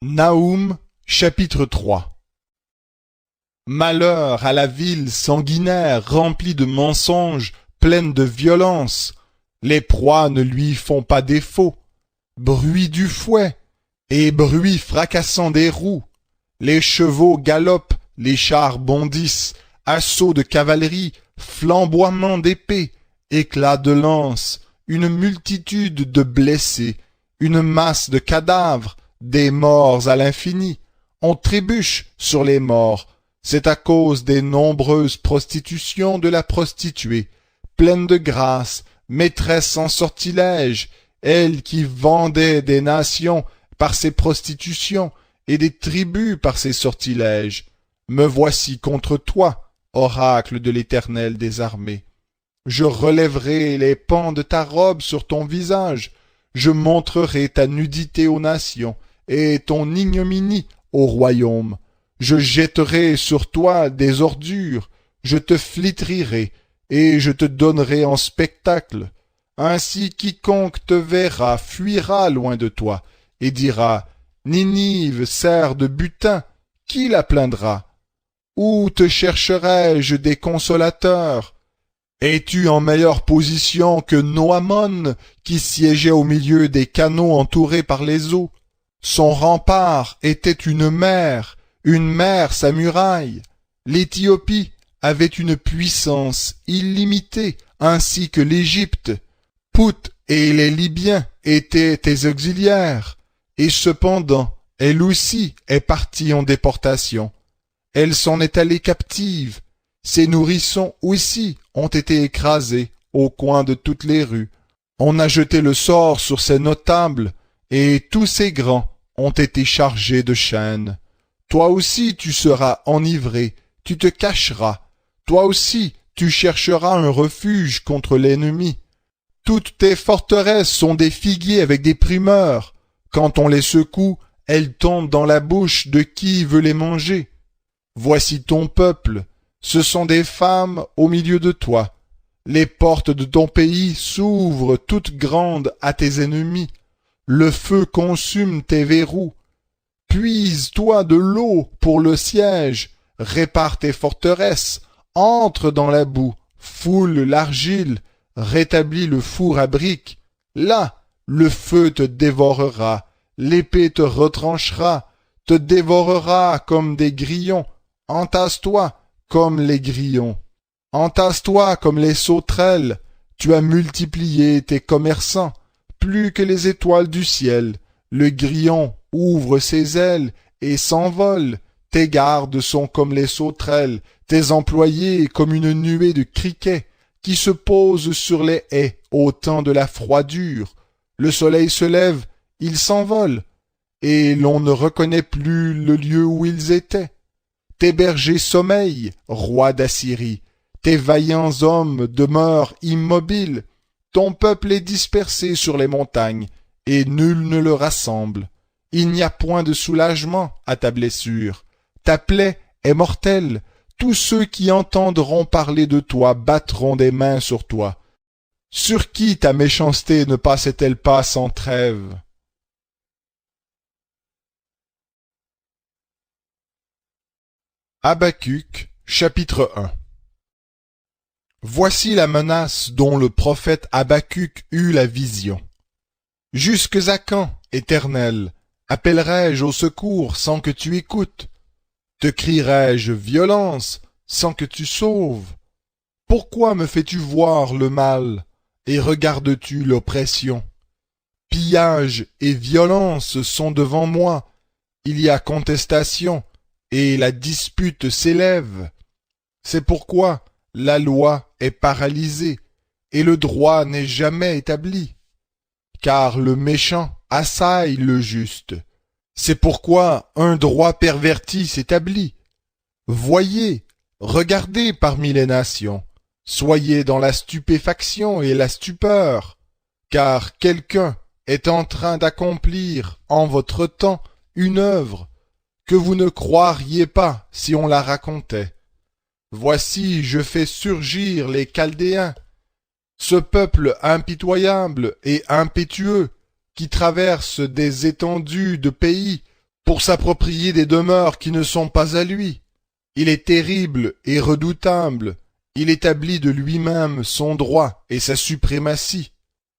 Naoum, chapitre 3. Malheur à la ville sanguinaire remplie de mensonges, pleine de violence. Les proies ne lui font pas défaut. Bruit du fouet et bruit fracassant des roues. Les chevaux galopent, les chars bondissent, assaut de cavalerie, flamboiement d'épées, éclats de lance, une multitude de blessés, une masse de cadavres, des morts à l'infini. On trébuche sur les morts. C'est à cause des nombreuses prostitutions de la prostituée, pleine de grâce, maîtresse en sortilège, elle qui vendait des nations par ses prostitutions et des tribus par ses sortilèges. Me voici contre toi, oracle de l'Éternel des armées. Je relèverai les pans de ta robe sur ton visage, je montrerai ta nudité aux nations et ton ignominie au royaume. Je jetterai sur toi des ordures, je te flétrirai, et je te donnerai en spectacle. Ainsi quiconque te verra fuira loin de toi, et dira, Ninive sert de butin, qui la plaindra? Où te chercherai-je des consolateurs? Es-tu en meilleure position que Noamon, qui siégeait au milieu des canaux entourés par les eaux? Son rempart était une mer sa muraille. L'Éthiopie avait une puissance illimitée, ainsi que l'Égypte. Pout et les Libyens étaient tes auxiliaires, et cependant, elle aussi est partie en déportation. Elle s'en est allée captive. Ses nourrissons aussi ont été écrasés au coin de toutes les rues. On a jeté le sort sur ces notables, et tous ces grands ont été chargés de chaînes. Toi aussi tu seras enivré, tu te cacheras. Toi aussi tu chercheras un refuge contre l'ennemi. Toutes tes forteresses sont des figuiers avec des primeurs. Quand on les secoue, elles tombent dans la bouche de qui veut les manger. Voici ton peuple, ce sont des femmes au milieu de toi. Les portes de ton pays s'ouvrent toutes grandes à tes ennemis. Le feu consume tes verrous. Puise-toi de l'eau pour le siège, répare tes forteresses, entre dans la boue, foule l'argile, rétablis le four à briques. Là, le feu te dévorera, l'épée te retranchera, te dévorera comme des grillons. Entasse-toi comme les grillons. Entasse-toi comme les sauterelles. Tu as multiplié tes commerçants, plus que les étoiles du ciel. Le grillon ouvre ses ailes et s'envole. Tes gardes sont comme les sauterelles, tes employés comme une nuée de criquets qui se posent sur les haies au temps de la froidure. Le soleil se lève, ils s'envolent, et l'on ne reconnaît plus le lieu où ils étaient. Tes bergers sommeillent, roi d'Assyrie, tes vaillants hommes demeurent immobiles, ton peuple est dispersé sur les montagnes, et nul ne le rassemble. Il n'y a point de soulagement à ta blessure, ta plaie est mortelle, tous ceux qui entendront parler de toi battront des mains sur toi. Sur qui ta méchanceté ne passait-elle pas sans trêve? Habacuc, chapitre 1. Voici la menace dont le prophète Habacuc eut la vision. Jusques à quand, Éternel, appellerai-je au secours sans que tu écoutes? Te crierai-je violence sans que tu sauves? Pourquoi me fais-tu voir le mal et regardes-tu l'oppression? Pillage et violence sont devant moi, il y a contestation, et la dispute s'élève. C'est pourquoi la loi est paralysée, et le droit n'est jamais établi. Car le méchant assaille le juste. C'est pourquoi un droit perverti s'établit. Voyez, regardez parmi les nations, soyez dans la stupéfaction et la stupeur, car quelqu'un est en train d'accomplir en votre temps une œuvre que vous ne croiriez pas si on la racontait. Voici, je fais surgir les Chaldéens, ce peuple impitoyable et impétueux qui traverse des étendues de pays pour s'approprier des demeures qui ne sont pas à lui. Il est terrible et redoutable. Il établit de lui-même son droit et sa suprématie.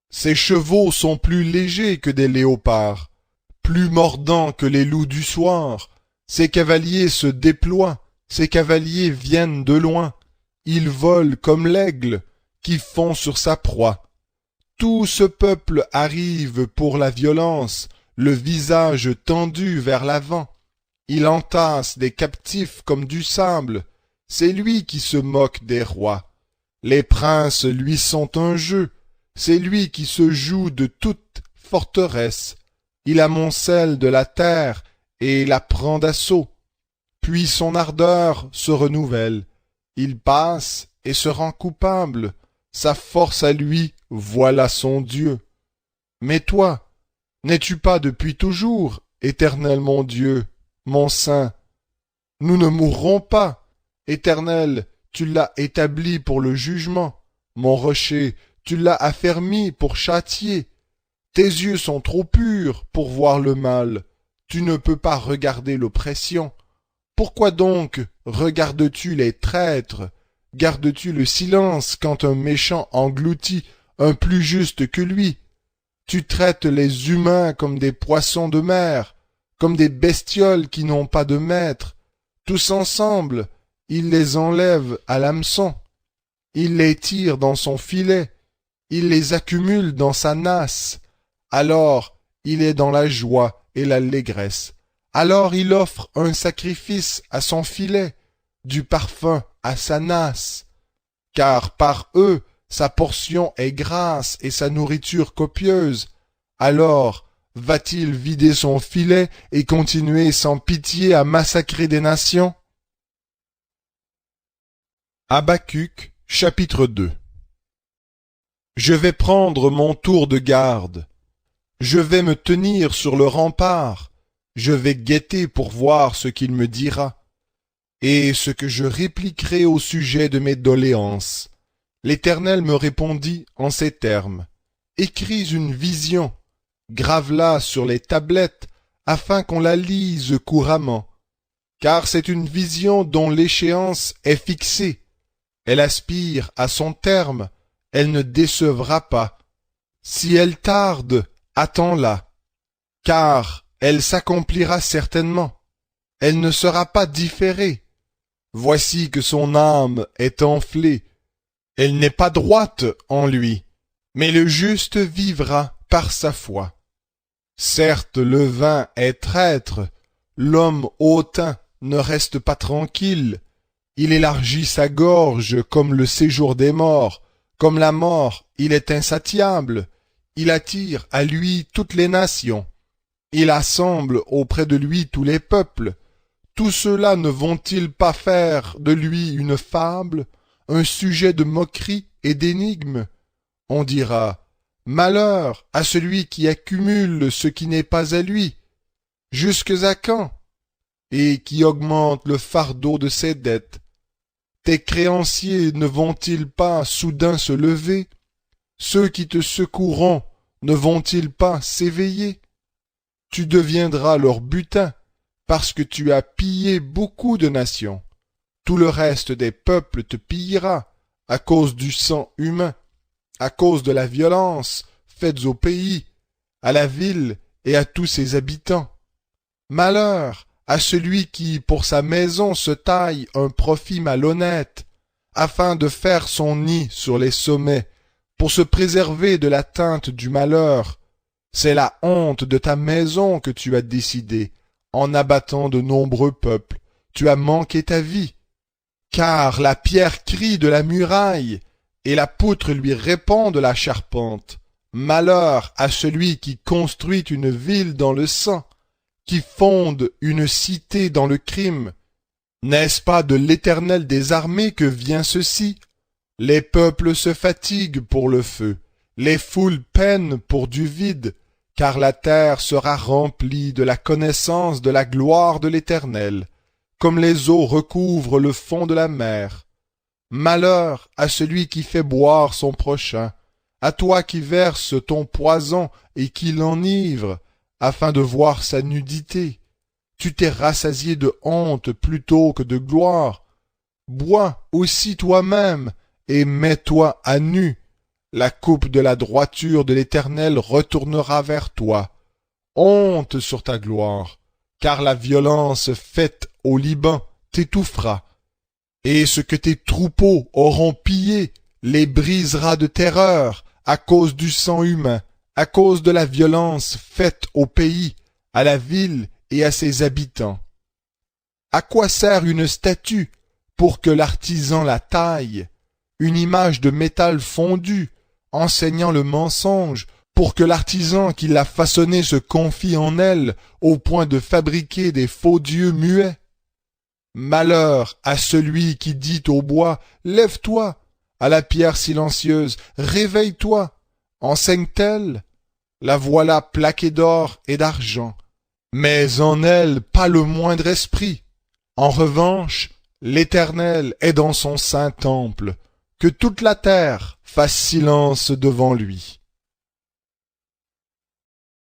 Ses chevaux sont plus légers que des léopards, plus mordants que les loups du soir. Ses cavaliers se déploient, ses cavaliers viennent de loin. Ils volent comme l'aigle qui fond sur sa proie. Tout ce peuple arrive pour la violence, le visage tendu vers l'avant. Il entasse des captifs comme du sable. C'est lui qui se moque des rois. Les princes lui sont un jeu. C'est lui qui se joue de toute forteresse. Il amoncelle de la terre et la prend d'assaut. Puis son ardeur se renouvelle. Il passe et se rend coupable. Sa force à lui, voilà son Dieu. Mais toi, n'es-tu pas depuis toujours, Éternel mon Dieu, mon Saint? Nous ne mourrons pas. Éternel, tu l'as établi pour le jugement. Mon rocher, tu l'as affermi pour châtier. Tes yeux sont trop purs pour voir le mal. Tu ne peux pas regarder l'oppression. Pourquoi donc regardes-tu les traîtres? Gardes-tu le silence quand un méchant engloutit un plus juste que lui? Tu traites les humains comme des poissons de mer, comme des bestioles qui n'ont pas de maître. Tous ensemble, il les enlève à l'hameçon. Il les tire dans son filet. Il les accumule dans sa nasse. Alors, il est dans la joie et l'allégresse. Alors il offre un sacrifice à son filet, du parfum à sa nasse. Car par eux, sa portion est grasse et sa nourriture copieuse. Alors, va-t-il vider son filet et continuer sans pitié à massacrer des nations? Habacuc, chapitre 2. Je vais prendre mon tour de garde. Je vais me tenir sur le rempart. Je vais guetter pour voir ce qu'il me dira, et ce que je répliquerai au sujet de mes doléances. L'Éternel me répondit en ces termes. Écris une vision, grave-la sur les tablettes, afin qu'on la lise couramment. Car c'est une vision dont l'échéance est fixée. Elle aspire à son terme, elle ne décevra pas. Si elle tarde, attends-la, car elle s'accomplira certainement. Elle ne sera pas différée. Voici que son âme est enflée. Elle n'est pas droite en lui, mais le juste vivra par sa foi. Certes, le vin est traître, l'homme hautain ne reste pas tranquille. Il élargit sa gorge comme le séjour des morts, comme la mort, il est insatiable. Il attire à lui toutes les nations. Il assemble auprès de lui tous les peuples. Tous ceux-là ne vont-ils pas faire de lui une fable, un sujet de moquerie et d'énigme? On dira, malheur à celui qui accumule ce qui n'est pas à lui. Jusque à quand? Et qui augmente le fardeau de ses dettes. Tes créanciers ne vont-ils pas soudain se lever? Ceux qui te secourront ne vont-ils pas s'éveiller? Tu deviendras leur butin, parce que tu as pillé beaucoup de nations. Tout le reste des peuples te pillera, à cause du sang humain, à cause de la violence faite au pays, à la ville et à tous ses habitants. Malheur à celui qui, pour sa maison, se taille un profit malhonnête, afin de faire son nid sur les sommets, pour se préserver de l'atteinte du malheur. C'est la honte de ta maison que tu as décidé, en abattant de nombreux peuples. Tu as manqué ta vie. Car la pierre crie de la muraille, et la poutre lui répond de la charpente. Malheur à celui qui construit une ville dans le sang, qui fonde une cité dans le crime. N'est-ce pas de l'Éternel des armées que vient ceci? Les peuples se fatiguent pour le feu, les foules peinent pour du vide, car la terre sera remplie de la connaissance de la gloire de l'Éternel, comme les eaux recouvrent le fond de la mer. Malheur à celui qui fait boire son prochain, à toi qui verses ton poison et qui l'enivre, afin de voir sa nudité. Tu t'es rassasié de honte plutôt que de gloire. Bois aussi toi-même, et mets-toi à nu. La coupe de la droiture de l'Éternel retournera vers toi. Honte sur ta gloire, car la violence faite au Liban t'étouffera. Et ce que tes troupeaux auront pillé les brisera de terreur à cause du sang humain, à cause de la violence faite au pays, à la ville et à ses habitants. À quoi sert une statue pour que l'artisan la taille, une image de métal fondu, enseignant le mensonge, pour que l'artisan qui l'a façonnée se confie en elle au point de fabriquer des faux dieux muets? Malheur à celui qui dit au bois, lève-toi, à la pierre silencieuse, réveille-toi, enseigne-t-elle? La voilà plaquée d'or et d'argent, mais en elle pas le moindre esprit. En revanche, l'Éternel est dans son saint temple, que toute la terre fasse silence devant lui.